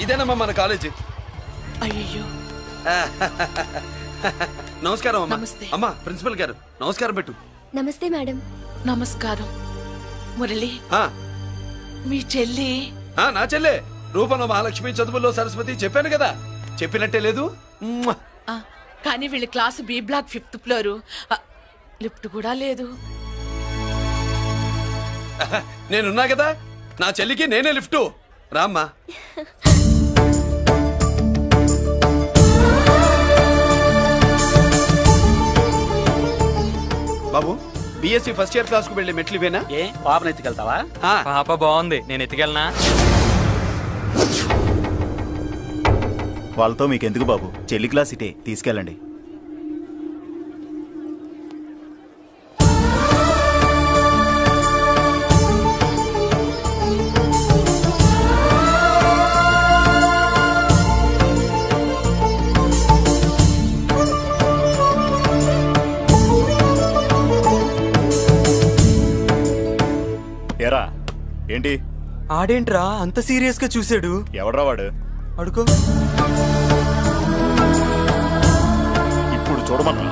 ఇదేనమ్మా మన కాలేజీ. అయ్యో నమస్కారం అమ్మా. అమ్మా ప్రిన్సిపల్ గారు నమస్కారం పెట్టు. నమస్తే మేడం. నమస్కారం. మురళి మీ చెల్లి? నా చెల్లె రూపంలో మహాలక్ష్మి, చదువుల్లో సరస్వతి. చెప్పాను కదా, చెప్పినట్టే లేదు. కానీ వీళ్ళ class B block 5th floor, lift కూడా లేదు. నేనున్నా కదా, నా చెల్లికి నేనే లిఫ్ట్. రామ్మా. బాబు బిఎస్సి ఫస్ట్ ఇయర్ క్లాస్ కు వెళ్ళి మెట్లు ఇవేనా? ఏ పాపను ఎత్తుకెళ్తావా? పాప బాగుంది, నేను ఎత్తుకెళ్ళనా? వాళ్ళతో మీకెందుకు బాబు, చెల్లి క్లాస్ ఇటే, తీసుకెళ్ళండి. ఎరా ఏంటి ఆడేంట్రా అంత సీరియస్ గా చూసాడు? ఎవడ్రా వాడు? అడుకో. ఇప్పుడు చూడమన్నా.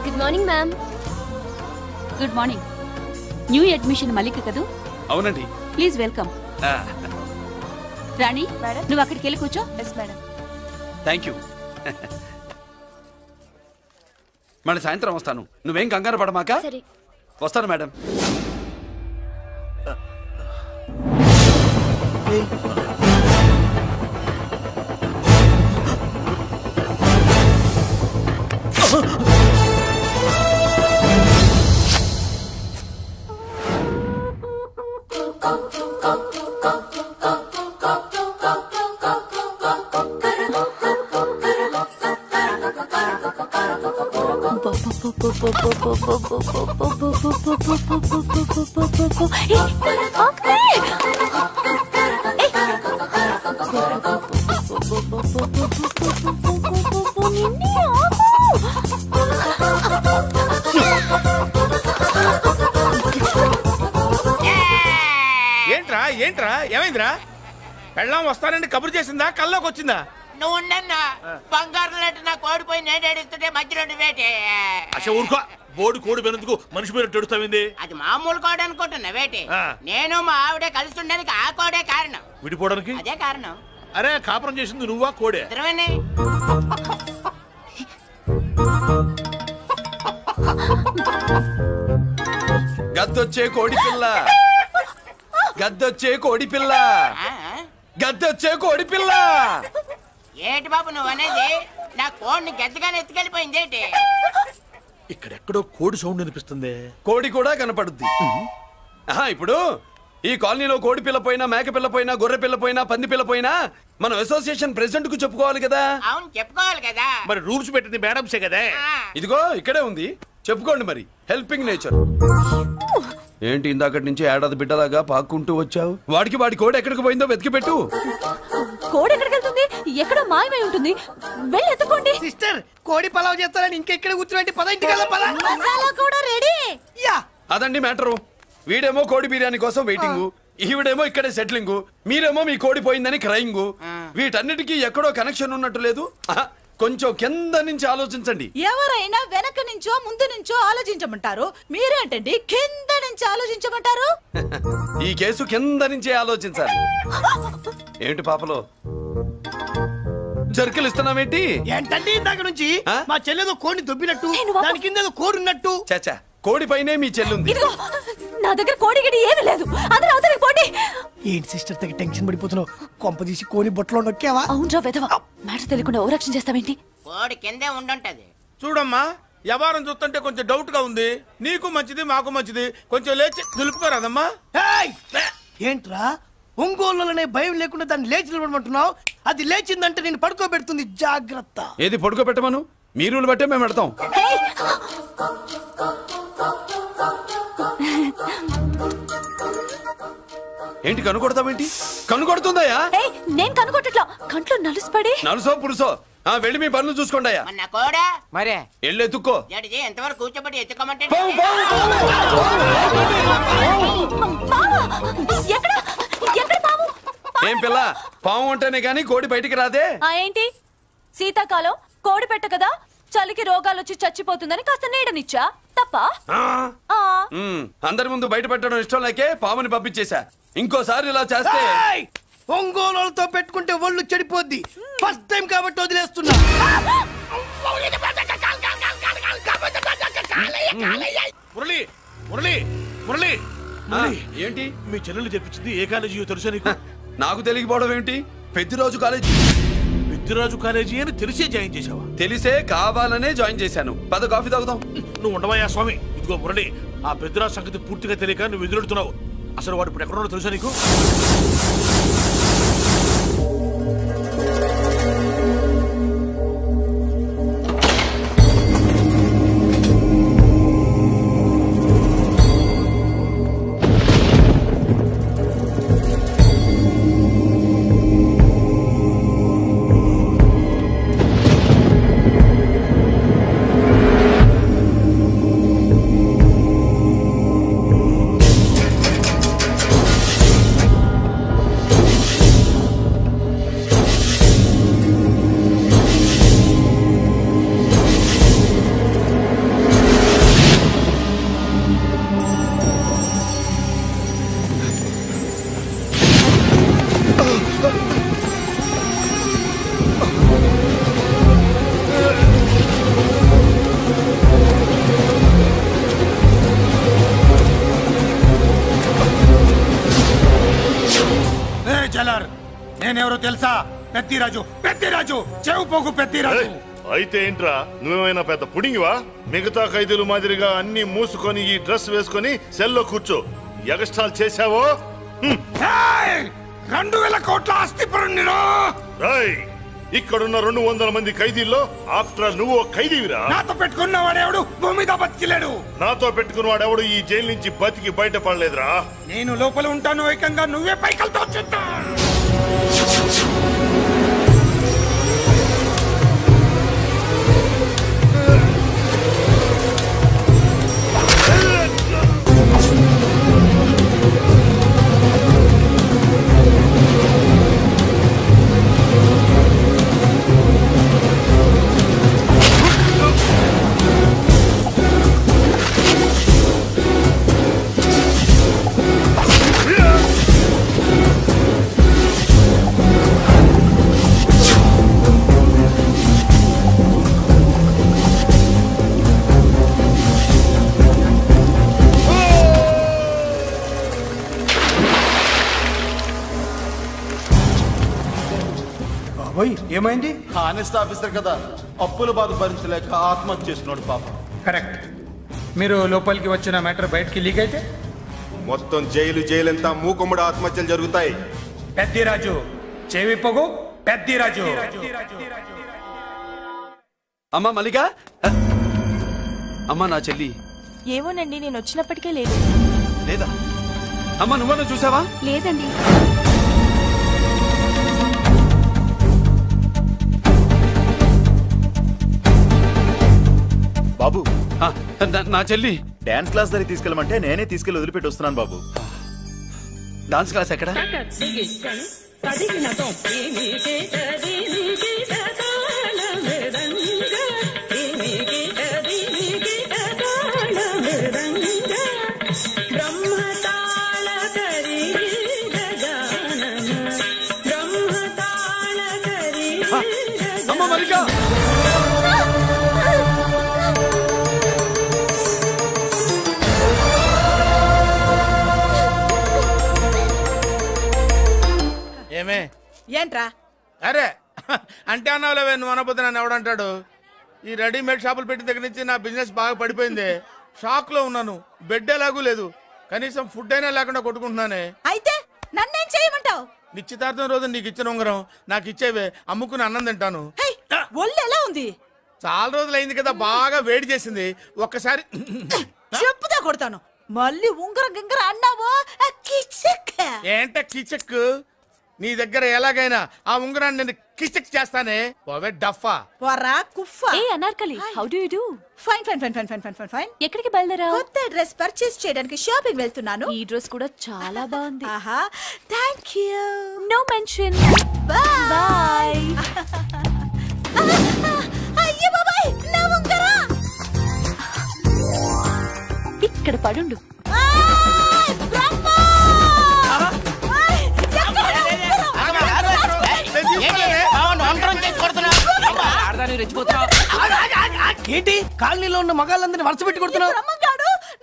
Good morning ma'am. Good morning. New admission Mallika కదూ? అవునండి. Please welcome. రాణి నువ్వు అక్కడికి వెళ్ళి కూర్చో. Yes madam. Thank you. మళ్ళీ సాయంత్రం వస్తాను, నువ్వేం కంగారు పడమాక. వస్తాను మేడం. ఏంట్రా ఏంట్రా ఏమైందిరా? పెళ్ళాం వస్తానండి కబురు చేసిందా, కల్లోకి వచ్చిందా? నువ్వు ఉండన్నా బంగారం లాంటి నాకు ఓడిపోయి నేను ఏడుస్తుంటే మధ్యలో వేటే. అసలు ఊరుకో, బోర్డు కోడి పెనందుకు మనిషి మీద తెడుస్తావింది. అది మామూలు కోడి అనుకుంటున్నా వేటే. నేను మా ఆవిడే కలిసి ఉండడానికి ఆ కోడే కారణం. విడిపోవడానికి అదే కారణం. అరే కాపురం చేసింది నువ్వా కోడే? ఇద్దరమేనే. గద్దొచ్చే కోడి పిల్ల, గద్దొచ్చే కోడి పిల్ల, గద్దొచ్చే కోడి పిల్ల. ఏంటి బాబు నువ్వు అనేది? నా కోడిని గద్దగానే ఎత్తుకెళ్ళిపోయింది ఏంటి? ఇక్కడెక్కడో కోడి సౌండ్ అనిపిస్తుంది. కోడి కూడా కనపడుద్ది. ఇప్పుడు ఈ కాలనీలో కోడి పిల్ల పోయినా, మేక పిల్ల పోయినా, గొర్రె పిల్ల పోయినా, పంది పిల్ల పోయినా మనం అసోసియేషన్ ప్రెసిడెంట్ కు చెప్పుకోవాలి కదా. అవును చెప్పుకోవాలి కదా. మరి రూల్స్ పెట్టింది మేడంసే కదా. ఇదిగో ఇక్కడే ఉంది, చెప్పుకోండి మరి. Helping nature. ఏంటి ఇందాకటి నుంచి ఏడాది బిడ్డలాగా పాక్కుంటూ వచ్చావు? వాడికి వాడి కోడి ఎక్కడికి పోయిందో వెతికి పెట్టు. కోడి ఎక్కడికి వెళ్తుంది? ఎక్కడో మాయమై ఉంటుంది, వెళ్ళి ఎత్తుకోండి. సిస్టర్ కోడి పలావ్ చేస్తారని ఇంకెక్కడ కూర్చోండి, పద ఇంటికి పద. మసాలా కూడా రెడీ. అదండి మ్యాటరు. వీడేమో కోడి బిర్యానీ కోసం వెయిటింగ్, ఈవిడేమో ఇక్కడే సెటిలింగ్, మీరేమో మీ కోడి పోయిందని క్రయింగ్. వీటన్నిటికీ ఎక్కడో కనెక్షన్ ఉన్నట్టు లేదు. కొంచెం కింద నుంచి ఆలోచించండి. ఎవరైనా వెనక నుంచో ముందు నుంచో ఆలోచించమంటారు, మీరేంటండి కింద నుంచి ఆలోచించమంటారు? ఈ కేసు కింద నుంచే ఆలోచించాలి. ఏంటి పాపలో జర్కలు ఇస్తున్నావేంటి? ఏంటండి ఇందాక నుంచి మా చెల్లెదో కోడిని దొబ్బినట్టు, దాని కింద కోడి ఉన్నట్టు. చాచా, కోడి పైనే మీ చెల్లుంది. నా దగ్గర కోడి గడి ఏమీ లేదు. అందరూ అవతలికి పోండి. ఏంటి సిస్టర్ దగ్గర టెన్షన్ పడిపోతున్నావు? కొంప తీసి కోడి బొట్టలో నొక్కావా? అవునరా వెధవ, మాట తెలియకుండా ఓ రక్షణ చేస్తావేంటి? కోడి కిందే ఉండుంటది. చూడమ్మా, వ్యవహారం చూస్తుంటే కొంచెం డౌట్ గా ఉంది. నీకు మంచిది మాకు మంచిది, కొంచెం లేచి నిలుపుకోరాదమ్మా. ఏంట్రా ఒంగోలులోనే భయం లేకుండా దాన్ని లేచి నిలబడమంటున్నావు? అది లేచిందంటే నేను పడుకోబెడుతుంది, జాగ్రత్త. ఏది పడుకోబెట్టమను? మీ రూల్ బట్టే మేము పెడతాం. ఏంటి కనుకొడతావేంటి? కనుకొడుతుందయ్యా? నేను కనుకొట్టట్లా, కంట్లో నలుసుపడి. నలుసో పురుసో వెళ్ళి మీ పనులు చూసుకోండి అయ్యా. మన కోడా మరే వెళ్ళి ఎత్తుక్కో. జడిజీ ఎంతవరకు కూర్చోబెట్టి ఎత్తుకోమంటే ఏం పిల్ల, పాము ఉంటేనే గాని కోడి బయటికి రాదే. ఏంటి శీతాకాలం కోడి పెట్ట కదా, చలికి రోగాలు వచ్చి చచ్చిపోతుందని కాస్త నీడనిచ్చా తప్ప. అందరి ముందు బయట పెట్టడం ఇష్టం లేకే పాముని పంపించేశా. ఇంకోసారి ఇలా చేస్తే ఒంగోలులతో పెట్టుకుంటే ఒళ్ళు చెడిపోద్ది. ఫస్ట్ టైం కాబట్టి వదిలేస్తున్నా. మురళి మురళి మురళి ఏంటి మీ చెల్లెలు చెప్పించింది ఏ కాలేజీ తెలుసా నీకు? నాకు తెలియకపోవడం ఏంటి? పెద్దిరాజు కాలేజీ. పెద్దిరాజు కాలేజీ అని తెలిసే జాయిన్ చేసావా? తెలిసే కావాలనే జాయిన్ చేశాను. పద కాఫీ తాగుదాం. నువ్వు ఉండవయ్యా స్వామి. ఇదిగో మురళి, ఆ పెద్దిరాజు సంగతి పూర్తిగా తెలియక నువ్వు ఎదురెడుతున్నావు. అసలు వాడు ఇప్పుడు ఎక్కడున్నాడో తెలుసా నీకు? నేనెవరో తెలుసా? పెద్దిరాజు, పెద్దిరాజు, చెవు పోగు పెద్దిరాజు. అయితే ఏంట్రా, నువ్వేమైనా పెద్ద పుడింగివా? మిగతా ఖైదీలు మాదిరిగా అన్ని మూసుకొని ఈ డ్రెస్ వేసుకొని సెల్లో కూర్చో. ఎగస్ట్రాల్ చేశావో 2000 కోట్ల ఆస్తి పరుణ్ణిరో. ఇక్కడున్న 200 మంది ఖైదీల్లో ఆఫ్టర్ ఆల్ నువ్వు ఖైదీవిరా. నాతో పెట్టుకున్నవాడెవడు భూమి మీద బతికిలేడు. నాతో పెట్టుకున్నవాడెవడు ఈ జైలు నుంచి బతికి బయటపడలేదురా. నేను లోపల ఉంటాను, ఏకంగా నువ్వే పైకలతో చూస్తా. ఏమైంది? హానెస్ట్ ఆఫీసర్ కదా, అప్పుల బాధ భరించలేక ఆత్మహత్య చేసుకున్నాడు పాపం. కరెక్ట్. మీరు లోపలికి వచ్చిన మ్యాటర్ బయటికి లీక్ అయితే మొత్తం జైలు అంతా మూకుమ్మడి ఆత్మహత్యలు జరుగుతాయి. పెద్దిరాజు, చెవి పొగు పెద్దిరాజు. అమ్మా మల్లిక, అమ్మా నా చెల్లి. ఏమోనండి, నేను వచ్చినప్పటికే లేదు. లేదా అమ్మా, నువ్వన్నా చూసావా? లేదండి. బాబు, నా చెల్లి డాన్స్ క్లాస్ దగ్గర తీసుకెళ్ళమంటే నేనే తీసుకెళ్ళి వదిలిపెట్టి వస్తున్నాను బాబు. డాన్స్ క్లాస్ ఎక్కడ? అమ్మ మల్లిక, ఏమే ఏంట్రా? అరే అంటే అన్నావులేవే, నువ్వు అనబోతే నన్ను ఎవడంటాడు? ఈ రెడీమేడ్ షాపులు పెట్టిన దగ్గర నుంచి నా బిజినెస్ బాగా పడిపోయింది. షాక్ లో ఉన్నాను. బెడ్ ఎలాగూ లేదు, కనీసం ఫుడ్ అయినా లేకుండా కొట్టుకుంటున్నానే. అయితే నన్నేం చేయమంటావు? నిశ్చితార్థం రోజు నీకు ఇచ్చిన ఉంగరం నాకు ఇచ్చేవే, అమ్ముకుని అన్నం తింటాను. ఒళ్ళు ఎలా ఉంది? చాలా రోజులు అయింది కదా, బాగా వేడి చేసింది. ఒక్కసారి చెప్పుదా కొడతాను. మళ్ళీ ఉంగరం గింగర అన్నావో కిచక్. ఏంట కిచక్? నీ దగ్గర ఎలాగైనా ఆ ఉంగరాన్ని నేను కిచక్ చేస్తానే. పోవే డఫా. పోరా కుఫా. ఏ Anarkali, how do you do? Fine fine fine fine fine fine fine fine. ఎక్కడికి బయలుదేరావు? కొత్త డ్రెస్ పర్చేస్ చేయడానికి షాపింగ్ వెళ్తున్నాను. ఈ డ్రెస్ కూడా చాలా బాగుంది. ఆహా, థాంక్యూ. No mention. బై. అయ్యో బాబాయ్, నా ఉంగరం ఇక్కడ పడుండు. ఏంటి కాలనీలో ఉన్న మగాళ్ళందరినీ వరుస పెట్టి కొడుతున్నావు?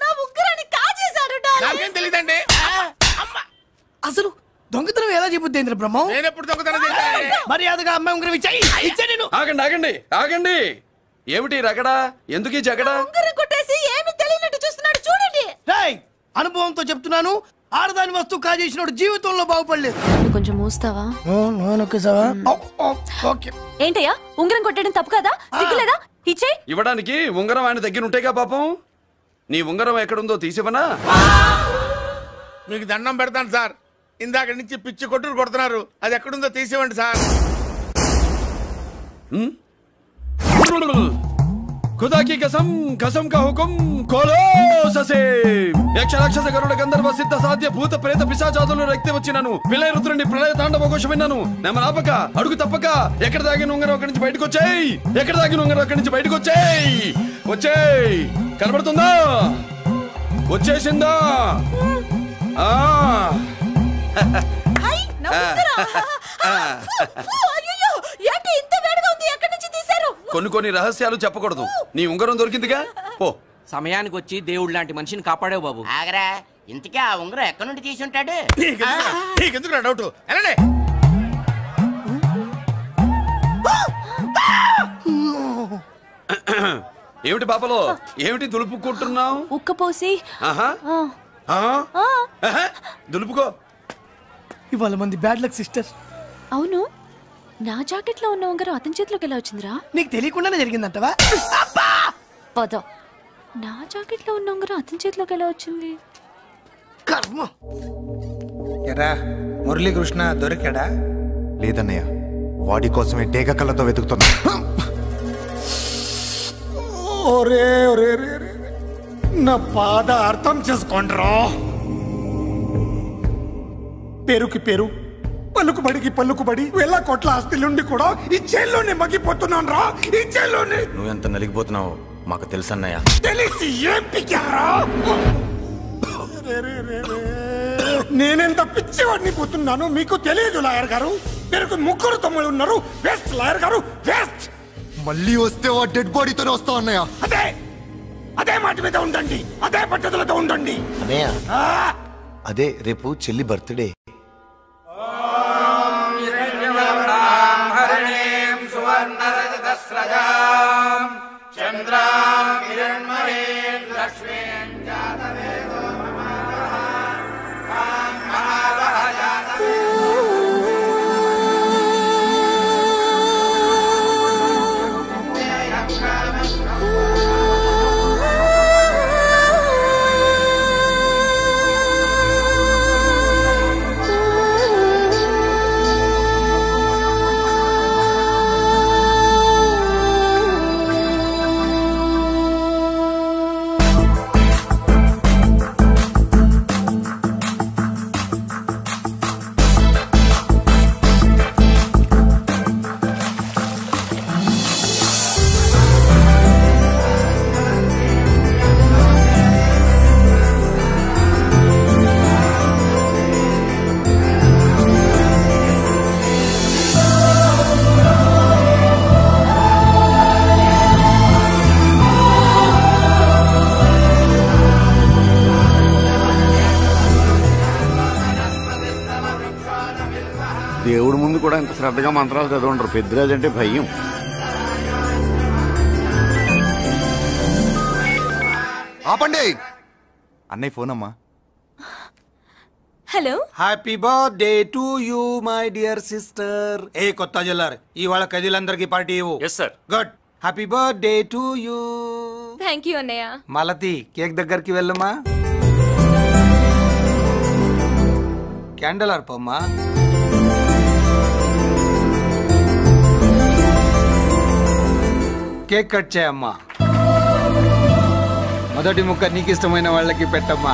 నా ఉంగరాన్ని కాజేశాడు. నాకేం తెలియదండి. అసలు దొంగతనం ఎలా చెబుద్ది బ్రహ్మం? నేను ఎప్పుడు దొంగతనం చేశాను? మర్యాదగా అమ్మాయి ఉంగరం ఇచ్చాయి. ఆగండి ఆగండి ఆగండి. ఏమిటి రగడా? ఎందుకు ఈ జగడా? ఉంగరం కొట్టేసి ఏమీ తెలియనట్టు చూస్తున్నాడు చూడండి. రేయ్, అనుభవంతో చెప్తున్నాను, ఆడదాని వస్తువు కాజేసినోడు జీవితంలో బాగుపడలేదు. కొంచెం మూస్తావా? ఏంటయ్యా, ఉంగరం కొట్టడం తప్పు కదా? సిగ్గులేదా? ఇచ్చే. ఇవ్వడానికి ఉంగరం ఆయన దగ్గర ఉంటేగా పాపం. నీ ఉంగరం ఎక్కడుందో తీసివనా? మీకు దండం పెడతాను సార్. ఇందాక నుంచి పిచ్చి కొట్టుడు కొడుతున్నారు. అది ఎక్కడుందో తీసివ్వండి సార్. खुदा की कसम, कसम का हुकुम खोलो ससे. యక్ష రాక్షస గరుడ గంధర్వ సిద్ధ సాధ్య భూత ప్రేత పిశాచాదులను రక్తి వచ్చినాను. విలయ రుద్రుని ప్రళయ తాండవ ఘోషం విన్నాను. నెమలాపక అడుగు తప్పక ఎక్కడ దాగిన ఉంగరం అక్కడి నుంచి బయటకు వచ్చేయ్. ఎక్కడ దాగిన ఉంగరం అక్కడి నుంచి బయటకు వచ్చేయ్. వచ్చేయ్. కనబడుతుందా? వచ్చేసిందా? కొన్ని రహస్యాలు చెప్పకూడదు. నీ ఉంగరం దొరికిందిగా, పో. సమయానికి వచ్చి దేవుడు లాంటి మనిషిని కాపాడావు బాబు. ఆగరా, ఇంతకీ ఆ ఉంగరం ఎక్కడి నుండి తీసి ఉంటాడు? నీకెందుకు డౌట్? వెళ్ళండి. ఏమిటి పాపలో, ఏమిటి దులుపుకుంటున్నావు? ఉక్కపోసి. దులుపుకో. ఇవాళ మంది బ్యాడ్ లక్ సిస్టర్. అవును, నా జాకెట్ లో ఉన్న ఉంగరం అతని చేతిలోకి ఎలా వచ్చిందిరా? నీకు తెలియకుండానే జరిగిందంటవా? పద. నా జాకెట్ లో ఉన్న ఉంగరం అతని చేతిలోకి ఎలా వచ్చింది? కర్మ. ఎరా మురళీకృష్ణ దొరికాడా? లేదన్నయ్య, వాడి కోసమే డేగ కళ్ళతో వెతుకుతున్నా. ఒరే ఒరే నా బాధ అర్థం చేసుకోండిరా. పేరుకి పేరు, పలుకుబడికి పలుకుబడి, వేల కోట్ల ఆస్తిలుండి కూడా ఈ జైల్లోనే మగ్గిపోతున్నాను రా. ఈ జైల్లోనే. నువ్వెంత నలిగిపోతున్నావో మాకు తెలుసన్నయ్య. తెలిసి ఏం పిక్కారా? నేనెంత పిచ్చివాడిని పోతున్నాను మీకు తెలియదు లాయర్ గారు. పేరుకు ముగ్గురు తమ్ముళ్ళు ఉన్నారు. వేస్ట్ లాయర్ గారు, వేస్ట్. మళ్ళీ వస్తే ఆ డెడ్ బాడీతోనే వస్తావు అన్నయ్య. అదే మాట మీద ఉండండి, అదే పద్ధతులతో ఉండండి అన్నయ్య. అదే రేపు చెల్లి బర్త్డే. దేవుడి ముందు కూడా ఇంత శ్రద్ధగా మంత్రాలు చదవంటారు. పెద్దరాజు అంటే భయం. ఆపండి. అన్నయ్య ఫోన్ అమ్మా. Hello. Happy birthday to you my dear sister. ఏ కొత్త జల్లారు, ఇవాళ కదిలందరికీ పార్టీ ఇవ్వు. Yes sir. Good. Happy birthday to you. Thank you అన్నయ్య. మాలతి, కేక్ దగ్గరికి వెళ్ళమ్మా. క్యాండల్ ఆర్పమ్మా. కేక్ కట్ చేయమ్మా. మొదటి ముక్క నీకు ఇష్టమైన వాళ్ళకి పెట్టమ్మా.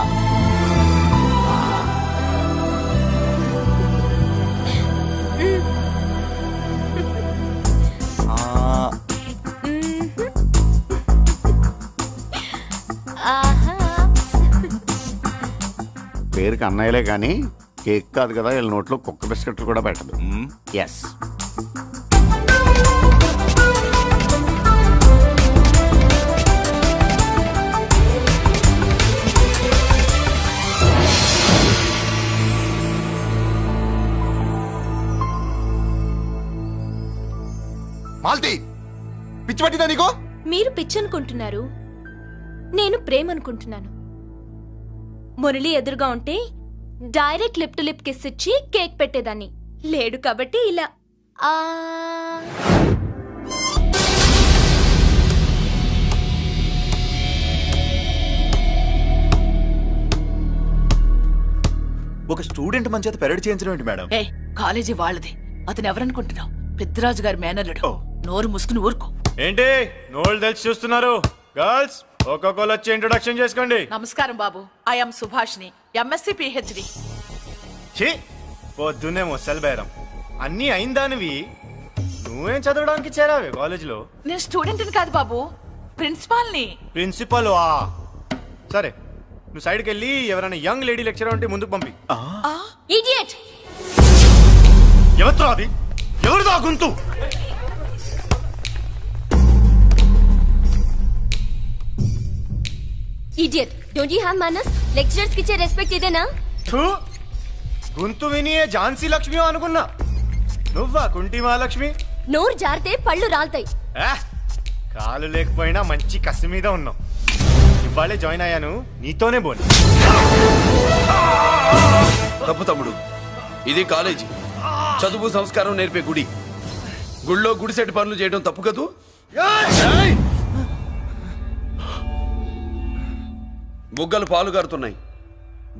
పేరుకి అన్నయ్యలే కానీ కేక్ కాదు కదా, వీళ్ళ నోట్లో కుక్క బిస్కెట్లు కూడా పెట్టదు. ఎస్. మాల్తి, పిచ్చి పట్టిందా నీకు? మీరు పిచ్చి అనుకుంటున్నారు, నేను ప్రేమ అనుకుంటున్నాను. మురళి ఎదురుగా ఉంటే direct lip to lip kiss ఇచ్చి కేక్ పెట్టేదాన్ని. లేడు కాబట్టి ఇలా. ఒక స్టూడెంట్ మన చేత పెరడ్ చేయించడం ఏంటి మేడం? ఏ కాలేజీ వాళ్ళది, అతను ఎవరనుకుంటున్నావు? పెద్దరాజు గారి మేనల్లుడు. నోరు ముసుకుని ఊరుకో. ఏంటి నోళ్ళు తెలిసి చూస్తున్నారు? గర్ల్స్ ఒక్కొక్కరు వచ్చి ఇంట్రొడక్షన్ చేసుకోండి. నమస్కారం బాబు, ఐఎమ్ సుభాష్ని, ఎంఎస్సి పిహెచ్డి. పొద్దున్నే ముసలి బేరం అన్నీ అయిందానివి, నువ్వేం చదవడానికి చేరావే కాలేజీలో? నేను స్టూడెంట్ని కాదు బాబు, ప్రిన్సిపాల్ని. ప్రిన్సిపల్ వా? సరే, నువ్వు సైడ్కి వెళ్ళి ఎవరైనా యంగ్ లేడీ లెక్చరర్ ఉంటే ముందుకు పంపి. ఇడియట్! ఎవరితో అది? ఎవరిదో ఆ గొంతు? ఇడియట్! డోంట్ యు హావ్ మనస్? లెక్చరర్స్ కి ఇచ్చే రెస్పెక్ట్ ఇదేనా? గొంతు విని ఝాన్సీ లక్ష్మి అనుకున్నా, నువ్వా కుంటి మహాలక్ష్మి? నోరు జారితే పళ్ళు రాల్తాయి. కాలు లేకపోయినా మంచి కసి మీద ఉన్నావు. ఇవాళే జాయిన్ అయ్యాను, నీతోనే బోని. తప్పు తమ్ముడు, ఇది కాలేజీ, చదువు సంస్కారం నేర్పే గుడి. గుళ్ళో గుడిసెట్టి పనులు చేయడం తప్పు కదూ? బుగ్గలు పాలు కారుతున్నాయి,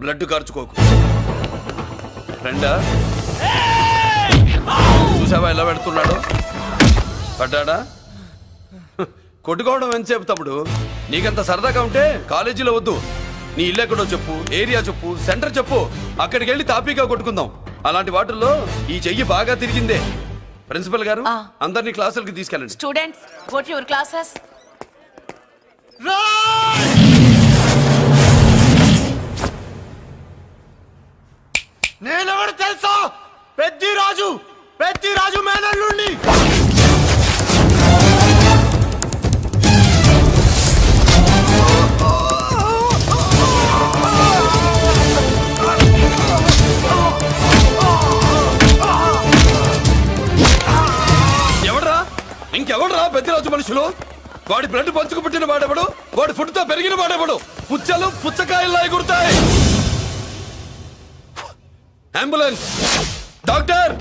బ్లడ్ కార్చుకోకు. ఫ్రెండా, చూసావా ఎలా పెడుతున్నాడు? పడ్డాడా? కొట్టుకోవడం ఎంతసేపు తమ్ముడు? నీకంత సరదాగా ఉంటే కాలేజీలో వద్దు. నీ ఇల్లు ఎక్కడో చెప్పు, ఏరియా చెప్పు, సెంటర్ చెప్పు, అక్కడికి వెళ్ళి తాపీగా కొట్టుకుందాం. అలాంటి వాటిల్లో ఈ చెయ్యి బాగా తిరిగిందే. ప్రిన్సిపల్ గారు, అందరినీ క్లాసులకి తీసుకెళ్ళండి. Students, go to your classes. నేనెవరు తెలుసా? పెద్దిరాజు, పెద్దిరాజు మేనల్లుండి. ఎవడ్రా? ఇంకెవడ్రా పెద్దిరాజు మనుషులు? వాడి బ్లడ్ పంచుకు పుట్టిన వాడెవడు? వాడి ఫుడ్ తో పెరిగిన వాడెవడు? పుచ్చలు పుచ్చకాయల్లా ఎగురుతాయి. అంబులెన్స్! డాక్టర్!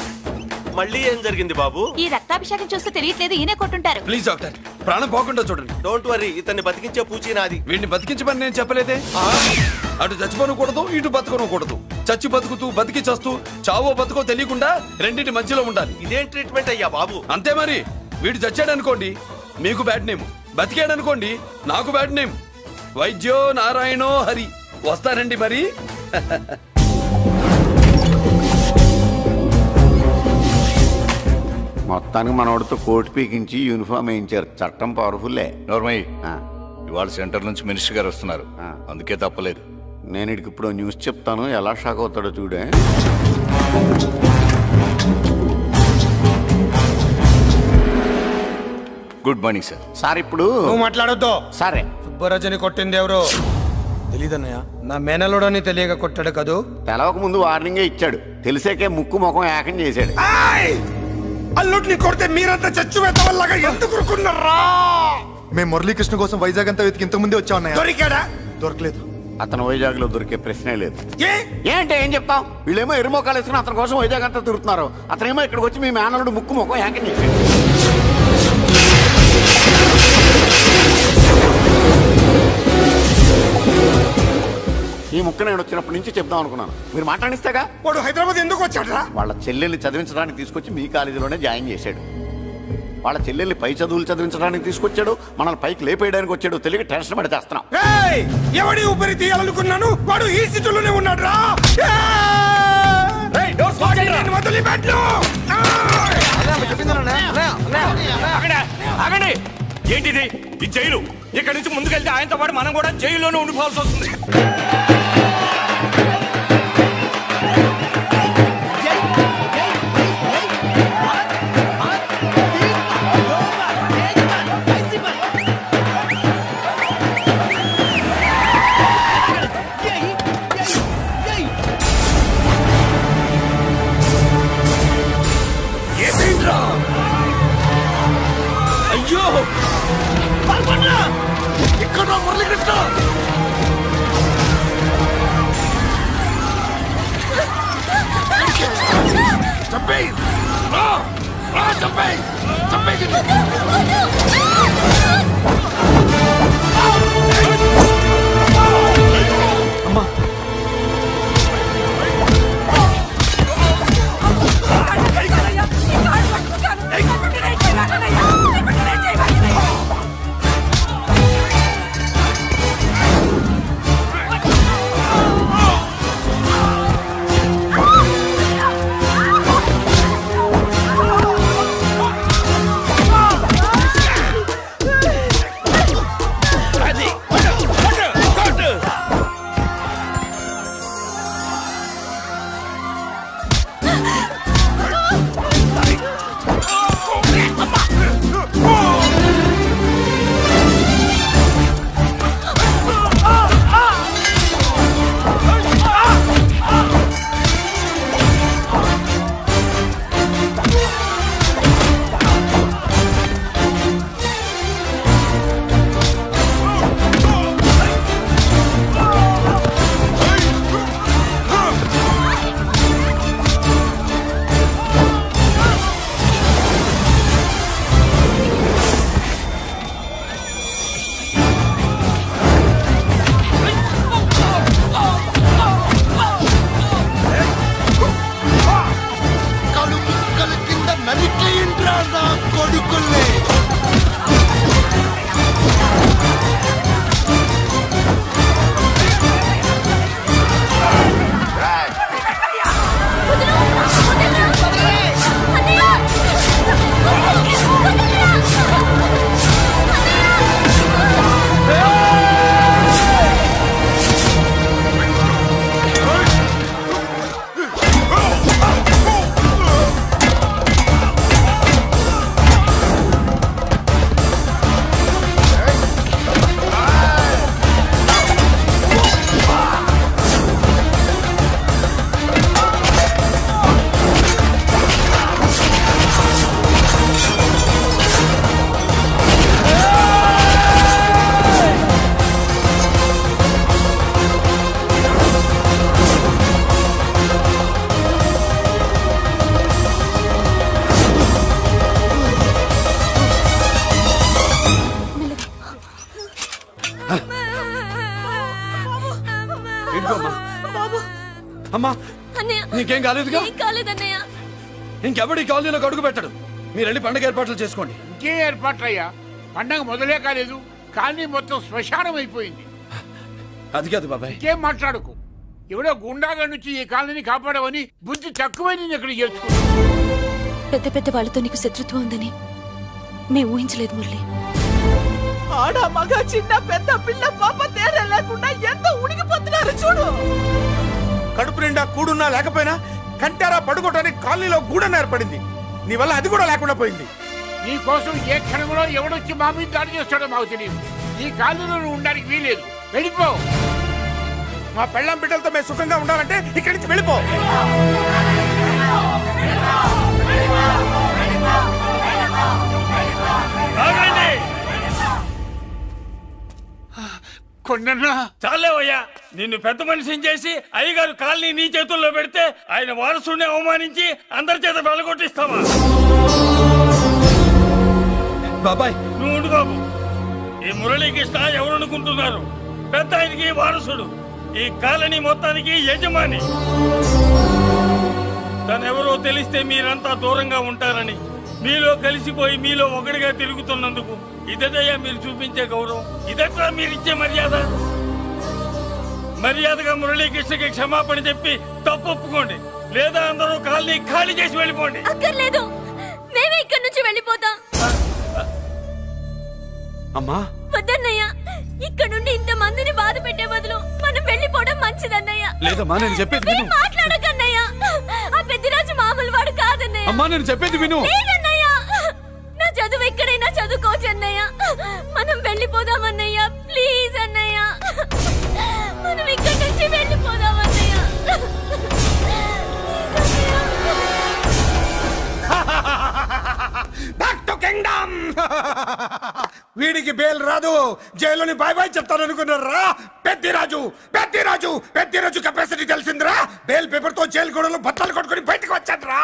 మళ్ళీ ఏం జరిగింది బాబు? ఈ రక్తాభిషేకం చూస్తే తెలియట్లేదు, ఈయనే కొట్టుంటారు. ప్లీజ్ డాక్టర్, ప్రాణం పోకుండా చూడండి. డోంట్ వరీ, ఇతన్ని బతికించే పూచి నాది. వీడిని బతికించమని నేను చెప్పలేదే. అటు చచ్చిపోనకూడదు, ఇటు బతకనకూడదు. చచ్చి బతుకుతూ బతికి చస్తూ చావో బతుకో తెలియకుండా రెండింటి మధ్యలో ఉండాలి. ఇదేం ట్రీట్మెంట్ అయ్యా బాబు? అంతే మరి. వీడు చచ్చాడనుకోండి మీకు బ్యాడ్ నేమ్, బతికాడనుకోండి నాకు బ్యాడ్ నేమ్. వైద్యో నారాయణో హరి. వస్తానండి మరి. మొత్తానికి మనోడితో కోట్ పీకించి యూనిఫామ్ వేయించారు. చట్టం పవర్ఫుల్లే. నోర్మయ్య, ఇవాళ సెంటర్ నుంచి మినిస్టర్ గారు వస్తున్నారు, అందుకే తప్పలేదు. నేను ఇడికి ఇప్పుడు న్యూస్ చెప్తాను, ఎలా షాక్ అవుతాడో చూడే. Good morning sir. సార్ ఇప్పుడు నువ్వు మాట్లాడొద్దు. సరే. సుబ్బరాజుని కొట్టింది ఎవరు? తెలీదన్నయ్య. నా మేనలోడని తెలియక కొట్టాడు కదూ. తెలవక ముందు వార్నింగే ఇచ్చాడు, తెలిసాకే ముక్కు ముఖం ఏకం చేశాడు. అల్లుడిని కొడితే మీరంతా చచ్చు వేతవల్లాగా ఎందుకు ఊరుకున్నారా? మేము మురళీకృష్ణ కోసం వైజాగ్ అంతా వెతికి ఇంతకు ముందే వచ్చా. దొరికాడా? దొరకలేదు. అతను వైజాగ్ లో దొరికే ప్రశ్నే లేదు. ఏంటే ఏం చెప్తాం? వీళ్ళేమో ఎరుమోకాలు వేసుకుని అతని కోసం వైజాగ్ అంతా తిరుగుతున్నారు. అతనేమో ఇక్కడికి వచ్చి మీ మేనలుడు ముక్కు ముఖం ఏకం చేశాడు. ఈ ముక్క నేను వచ్చినప్పటి నుంచి చెప్దాం అనుకున్నాను, మీరు మాట్లాడిస్తేగా. వాడు హైదరాబాద్ ఎందుకు వచ్చాడరా? వాళ్ళ చెల్లెల్ని చదివించడానికి తీసుకొచ్చి మీ కాలేజీలోనే జాయిన్ చేశాడు. వాళ్ళ చెల్లెల్ని పై చదువులు చదివించడానికి తీసుకొచ్చాడు, మనల్ని పైకి లేపేయడానికి వచ్చాడు. తెలియక టెన్షన్ పడి చేస్తున్నాం. ఎవడి ఊపిరి తీయాలనుకున్నాను వాడు ఈ సీటులోనే ఉన్నాడు రా. ఏంటిది ఈ జైలు? ఇక్కడి నుంచి ముందుకెళ్తే ఆయనతో పాటు మనం కూడా జైల్లోనే ఉండిపోవాల్సి వస్తుంది. అయ్యో ఇక్కడ మురళీకృష్ణ చంపే చంపే అమ్మా అమ్మా నీకేం కాలేదుగా? ఇంకెవడి కాలనీలో అడుగు పెట్టడు. మీరు వెళ్ళి పండగ ఏర్పాట్లు చేసుకోండి. ఇంకే ఏర్పాట్లయ్యా? పండగ మొదలే కాలేదు, కానీ మొత్తం శ్మశానం అయిపోయింది. అది కాదు బాబాయ్. ఇంకేం మాట్లాడుకు. ఎవడో గుండాగా నుంచి ఈ కాలనీని కాపాడవని బుద్ధి తక్కువై నేను ఇక్కడ చేర్చుకున్నా. పెద్ద పెద్ద వాళ్ళతో నీకు శత్రుత్వం ఉందని మేము ఊహించలేదు మురళి. ఆడ మగ చిన్న పెద్ద పిల్ల పాప తేడా లేకుండా ఎంత ఉడికిపోతున్నారు చూడు. కడుపు నిండా కూడున్నా లేకపోయినా కంటారా పడుకోవటానికి కాలనీలో గూడన ఏర్పడింది. నీ వల్ల అది కూడా లేకుండా పోయింది. నీ కోసం ఏ క్షణంలో ఎవడొచ్చి మా మీద దాడి చేస్తాడో మాకు తెలియదు. ఈ కాలనీలో నువ్వు ఉండడానికి వీలేదు. వెళ్ళిపో. మా పెళ్ళాం బిడ్డలతో మేము సుఖంగా ఉండాలంటే ఇక్కడి నుంచి వెళ్ళిపో. కొండన్నా చాలేవయ్యా, నిన్ను పెద్ద మనిషిని చేసి అయ్యగారు కాలనీ నీ చేతుల్లో పెడితే ఆయన వారసుని అవమానించి అందరి చేత వెళ్ళగొట్టిస్తావా? బాబాయ్ నువ్వు ఉండు బాబు. ఈ మురళీకృష్ణ ఎవరనుకుంటున్నారు? పెద్ద ఆయనకి వారసుడు, ఈ కాలనీ మొత్తానికి యజమాని. తనెవరో తెలిస్తే మీరంతా దూరంగా ఉంటారని మీలో కలిసిపోయి మీలో ఒకటిగా తిరుగుతున్నందుకు ఇదటయ్యా మీరు చూపించే గౌరవం, ఇదట్లా మీరు ఇచ్చే మర్యాద. మర్యాదగా మురళీకృష్ణకి క్షమాపణ చెప్పి తప్పు ఒప్పుకోండి, లేదా అందరూ కాలనీ ఖాళీ చేసి వెళ్ళిపోండి. అక్కర్లేదు, మేమే ఇక్కడి నుంచి వెళ్ళిపోతాం. అమ్మా వద్దన్నయ్య, ఇక్కడ నుండి ఇంత మందిని బాధ పెట్టే బదులు మనం వెళ్ళిపోవడం మంచిదన్నయ్య. లేదమ్మా, నేను చెప్పేది విను. మాట్లాడకన్నయ్య, ఆ పెద్దిరాజు మామూలు వాడు కాదన్నయ్య. అమ్మా నేను చెప్పేది విను. లేదన్నయ్య, నా చదువు ఎక్కడైనా చదువుకోవచ్చు అన్నయ్య. మనం వెళ్ళిపోదామన్నయ్య, ప్లీజ్ అన్నయ్య. మనం ఇక్కడి నుంచి వెళ్ళిపోదామన్నయ్య. Back to kingdom. వీడికి బెయిల్ రాదు, జైల్లోని బాయ్ బాయ్ చెప్తాను అనుకున్నారా? పెద్దిరాజు పెద్దిరాజు పెద్దిరాజు కెపాసిటీ తెలిసిందిరా. బెయిల్ పేపర్ తో జైలు గోడలు బట్టలు కొట్టుకుని బయటకు వచ్చాడ్రా.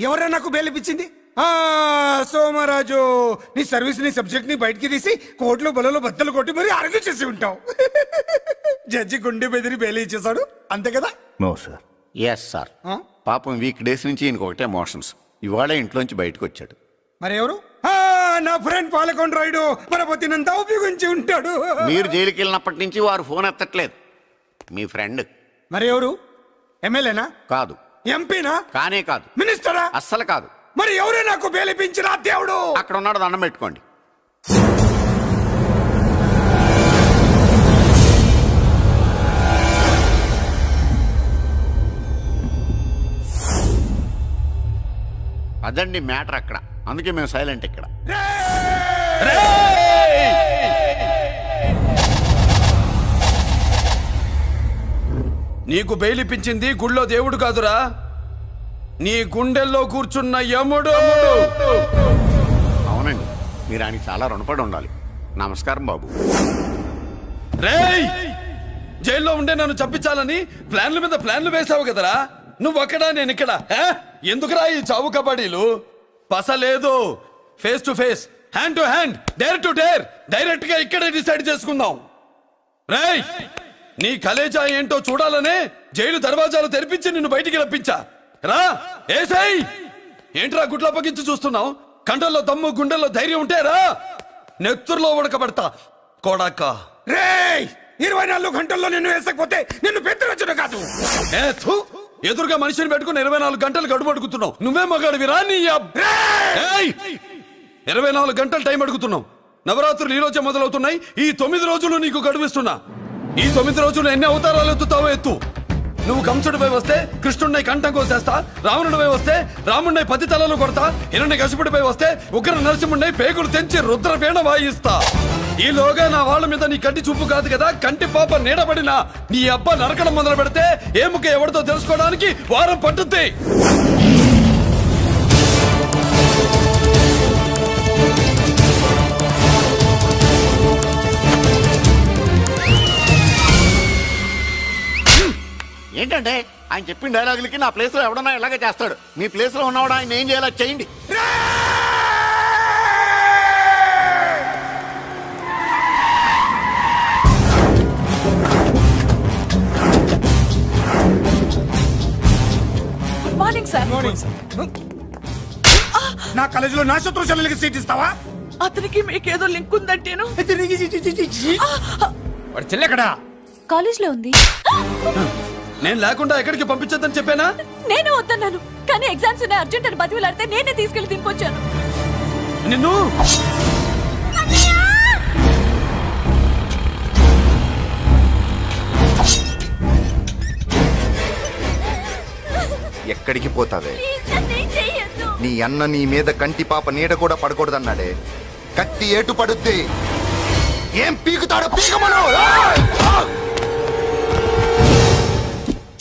ఎవరా నాకు బెయిల్ ఇప్పించింది? సోమరాజు, నీ సర్వీస్ నీ సబ్జెక్ట్ ని బయటికి తీసి కోర్టులో బలలో బద్దలు కొట్టి మరి ఆర్గ్యూ చేసి ఉంటావు. జడ్జి గుండె బెదిరి బెయిల్ ఇచ్చేసాడు, అంతే కదా? No sir. Yes sir. పాపం వీక్ డేస్ నుంచి ఈయనకు ఒకటే మోషన్స్. ఇవాళ ఇంట్లోంచి బయటకు వచ్చాడు. మరి ఎవరు? నా ఫ్రెండ్ పాలకొండ రాయుడు పరపతినంతా ఉపయోగించి ఉంటాడు. మీరు జైలుకి వెళ్ళినప్పటి నుంచి వారు ఫోన్ ఎత్తట్లేదు. మీ ఫ్రెండ్. మరి ఎవరు? ఎమ్మెల్యేనా? కాదు. ఎంపీనా? కానే కాదు. మినిస్టరా? అస్సలు కాదు. మరి ఎవరే నాకు బేలిపించిన దేవుడు? అక్కడ ఉన్నాడు, దండం పెట్టుకోండి. అదండి మ్యాటర్ అక్కడ. అందుకే మేము సైలెంట్ ఇక్కడ. నీకు బెయిలిపించింది గుళ్ళో దేవుడు కాదురా, నీ గుండెల్లో కూర్చున్న యముడు. అవునండి, మీరు ఆయనకి చాలా రుణపడి ఉండాలి. నమస్కారం బాబు. రేయ్, జైల్లో ఉండే నన్ను చంపించాలని ప్లాన్ల మీద ప్లాన్లు వేసావు కదరా. నువ్వక్కడా నేను ఇక్కడ. ఎందుకురా ఈ చావు కబడ్డీలు? పసలేదు. Face to face, hand to hand, dare to dare, direct గా ఇక్కడే డిసైడ్ చేసుకుందాం. రేయ్, నీ కలేజా ఏంటో చూడాలనే జైలు దర్వాజాలు తెరిపించి నిన్ను బయటికి రప్పించా. రా ఏసై. ఏంట్రా గుడ్ల పగించి చూస్తున్నావు? కండల్లో దమ్ము, గుండెల్లో ధైర్యం ఉంటే రా, నెత్తురులో ఉడకబడతా కొడాక. రేయ్, 24 గంటల్లో నిన్ను వేసకపోతే నిన్ను పెద్దరొచ్చుడు కాదు. ఎదురుగా మనిషిని పెట్టుకుని 24 గంటలు గడుపు అడుగుతున్నావు. నువ్వే మగాడివిరా? నీ 24 గంటలు టైం అడుగుతున్నావు. నవరాత్రులు ఈ రోజే మొదలవుతున్నాయి. ఈ 9 రోజులు నీకు గడువిస్తున్నా. ఈ 9 రోజులు ఎన్ని అవతారాలు ఎత్తుతావో ఎత్తు. నువ్వు కంసుడిపై వస్తే కృష్ణుడిని కంఠం కోసేస్తా, రావణుడిపై వస్తే రాముడిని 10 తలలు కొడతా, హిరణ్యకశిపుడిపై వస్తే ఉగ్ర నరసింహుడిని పేగులు తెంచి రుద్రవీణ వాయిస్తా. ఈలోగా నా వాళ్ళ మీద నీ కంటి చూపు కాదు కదా, కంటి పాప నీడబడినా నీ అబ్బా నరకడం మొదలు పెడితే ఏముక ఎవరితో తెలుసుకోవడానికి వారం పట్టుద్ది. ఏంటంటే ఆయన చెప్పిన డైలాగులకి నా ప్లేస్ లో ఎవడన్నా ఎలాగే చేస్తాడు. మీ ప్లేస్ లో ఉన్నవాడు ఆయన ఏం చేయాలో చేయండి. Good morning sir. నా కాలేజీలో నా శత్రు చెల్లెలకి సీట్ ఇస్తావా? అతనికి మీకేదో లింక్ ఉందంటేను. వాడు చెల్లెక్కడా? కాలేజ్ లో ఉంది. నేను లేకుండా ఎక్కడికి పంపించొద్దని చెప్పానా? నేను వద్దన్నాను, కానీ ఎగ్జామ్స్ ఉన్నాయి అర్జెంట్ అని బతిలాడితే నేనే తీసుకెళ్లి దింపొచ్చాను. నిన్ను ఎక్కడికి పోతావే? నీ అన్న నీ మీద కంటి పాప నీడ కూడా పడకూడదన్నాడే. కత్తి ఏటు పడుద్ది. ఏం పీకుతాడో పీకమను.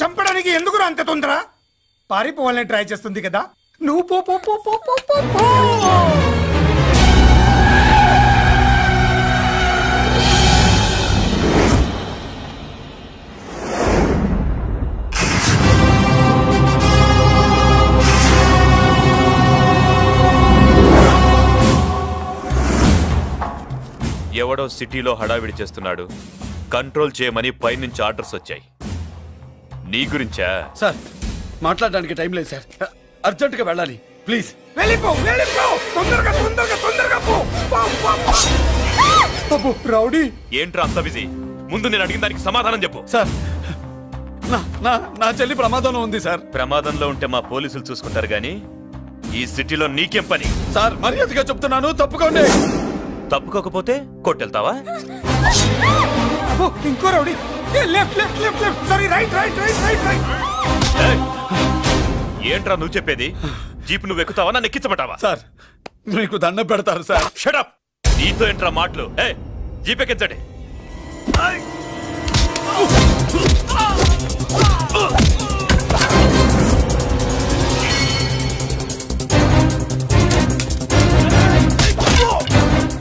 చంపడానికి ఎందుకు అంత తొందర? పారిపోవాలని ట్రై చేస్తుంది కదా. నువ్వు పో పో పో పో పో పో పో. ఎవడో సిటీలో హడావిడి చేస్తున్నాడు, కంట్రోల్ చేయమని పైనుంచి ఆర్డర్స్ వచ్చాయి. నీ గురించా? సార్, మాట్లాడడానికి టైం లేదు సార్. అర్జెంట్ గా వెళ్ళాలి ప్లీజ్. వెళ్ళిపో వెళ్ళిపో, తొందరగా తొందరగా తొందరగా పో. అబ్బో రౌడీ ఏంట్రా అంత బిజీ? ముందు నేను అడిగిన దానికి సమాధానం చెప్పు. సార్ నా చెల్లి ప్రమాదంలో ఉంది సార్. ప్రమాదంలో ఉంటే మా పోలీసులు చూసుకుంటారు గానీ ఈ సిటీలో నీకేం పని? సార్ మర్యాదగా చెప్తున్నాను, తప్పుకోండి. తప్పుకోకపోతే కొట్టెళ్తావా? ఇంకో rowdy. Left left left left, sorry right right right right right. ఏంట్రా నువ్వు చెప్పేది? జీప్ నువ్వు ఎక్కుతావా, నన్ను ఎక్కించమంటావా? సార్ మీకు దండం పెడతారు సార్. షటప్. నీతో ఏంట్రా మాటలు? జీప్ ఎక్కించండి.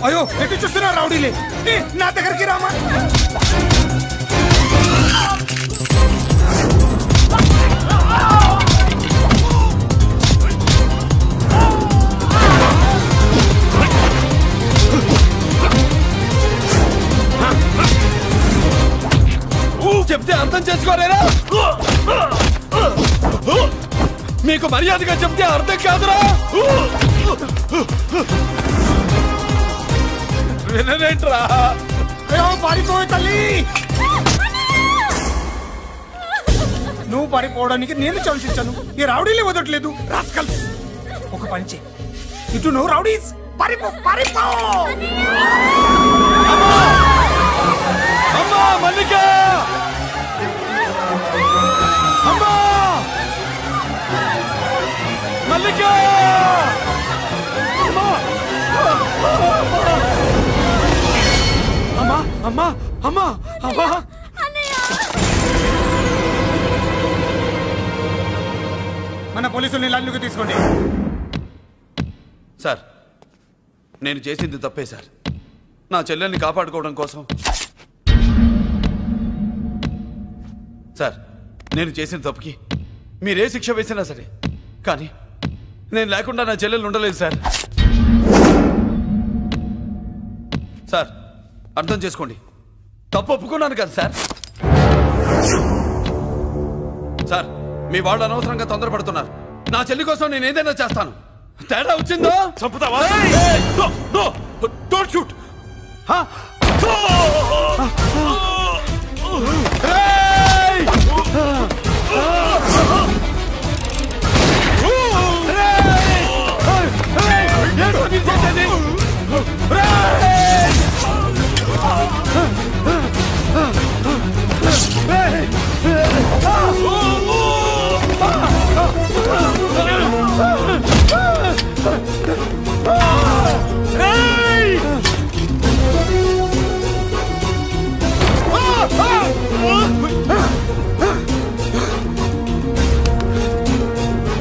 అయ్యో ఎటు చూస్తున్నా రౌడీలే, నా దగ్గరికి రామా. చెప్తే అర్థం చేసుకోలేరా? మీకు మర్యాదగా చెప్తే అర్థం కాదురా? వినరేంట్రా? పారిపోయే తల్లి, నువ్వు పారిపోవడానికి నేను ఛాన్స్ ఇచ్చాను, ఈ రౌడీలే వదట్లేదు. రాస్కల్స్, ఒక పని చేయి, ఇటు నువ్వు రౌడీస్ పారిపో పారిపో. అమ్మా మల్లిక, అమ్మా మల్లిక, అమ్మా అమ్మా అమ్మా అమ్మా. మన పోలీసుల్ని లైన్లోకి తీసుకోండి. సార్ నేను చేసింది తప్పే సార్. నా చెల్లెల్ని కాపాడుకోవడం కోసం సార్ నేను చేసిన తప్పుకి మీరే శిక్ష వేసినా సరే, కానీ నేను లేకుండా నా చెల్లెలు ఉండలేదు సార్. సార్ అర్థం చేసుకోండి, తప్పు ఒప్పుకున్నాను కదా సార్. సార్ మీ వాళ్ళు అనవసరంగా తొందరపడుతున్నారు. నా చెల్లి కోసం నేను ఏదైనా చేస్తాను. తేడా వచ్చిందో చంపుతావా? Don't shoot.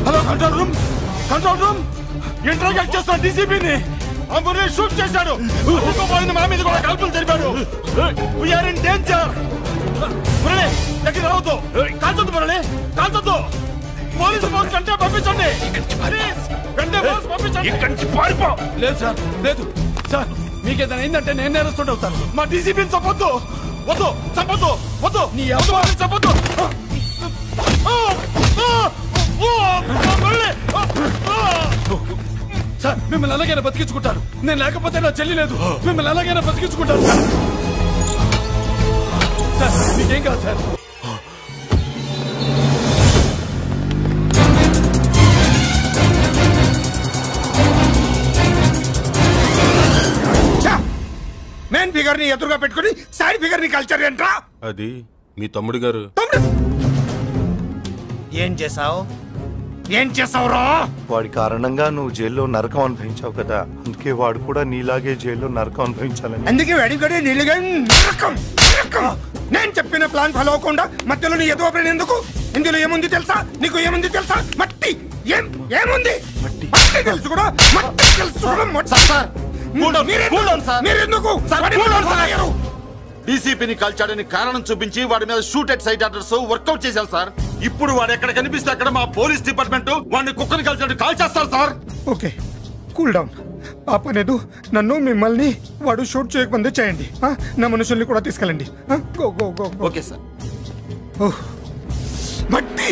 Hello control room, control room. Interrogate చేస్తున్న డీసీపీని అంబుని షూట్ చేశాడు. పోయింది, మా మీద కూడా కాల్పులు జరిపాడు. వీఆర్ ఇన్ డేంజర్. మురళి దగ్గర రావద్దు, కాల్చొద్దు మురళి, కాల్చొద్దు. పోలీసు ఫోర్స్ కంటే పంపించండి, వెంటనే ఫోర్స్ పంపించండి. ఇక్కడి నుంచి పారిపో. లేదు సార్, లేదు సార్, మీకేదైనా అయిందంటే నేను నేరస్తుంటే అవుతాను. మా డీసీపీని చంపొద్దు, వద్దు, చంపొద్దు, వద్దు, నీ చంపొద్దు. సార్ మిమ్మల్ని అలాగైనా బతికించుకుంటారు. నేను లేకపోతే నా చెల్లి లేదు. మిమ్మల్ని అలాగైనా బతికించుకుంటారు సార్. సార్ మీకేం కాదు సార్. మెయిన్ ఫిగర్ ని ఎదురుగా పెట్టుకుని సైడ్ ఫిగర్ ని కల్చర్ ఏంట్రా? అది మీ తమ్ముడు గారు. ఏం చేసావు, ఏం చేసావురా? వాడి కారణంగా నువ్వు జైల్లో నరకం అనుభవించావు కదా, అందుకే వాడు కూడా నీలాగే జైల్లో నరకం అనుభవించాలని. అందుకే వెడిగడి నీళ్ళుగా నరకం నరకం. నేను చెప్పిన ప్లాన్ ఫాలో అవ్వకుండా మధ్యలో నీ ఎదురు ఓపెన్ ఎందుకు? ఇందులో ఏముంది తెలుసా? నీకు ఏముంది తెలుసా? మట్టి. ఏముంది? మట్టి తెలుసు కూడా, మట్టి తెలుసు కూడా. మీరెందుకు డీసీపీని కాల్చాడని కారణం చూపించి వాడి మీద shoot at sight orders work out చేశారు సార్. ఇప్పుడు వాడు ఎక్కడ కనిపిస్తే అక్కడ మా పోలీస్ డిపార్ట్మెంట్ వాడిని కుక్కని కాల్చాడు కాల్ చేస్తారు సార్. Okay cool down. ఆ పనేదు నన్ను మిమ్మల్ని వాడు షూట్ చేయకముందే చేయండి. నా మనుషుల్ని కూడా తీసుకెళ్ళండి. Go go go. Okay sir. మట్టి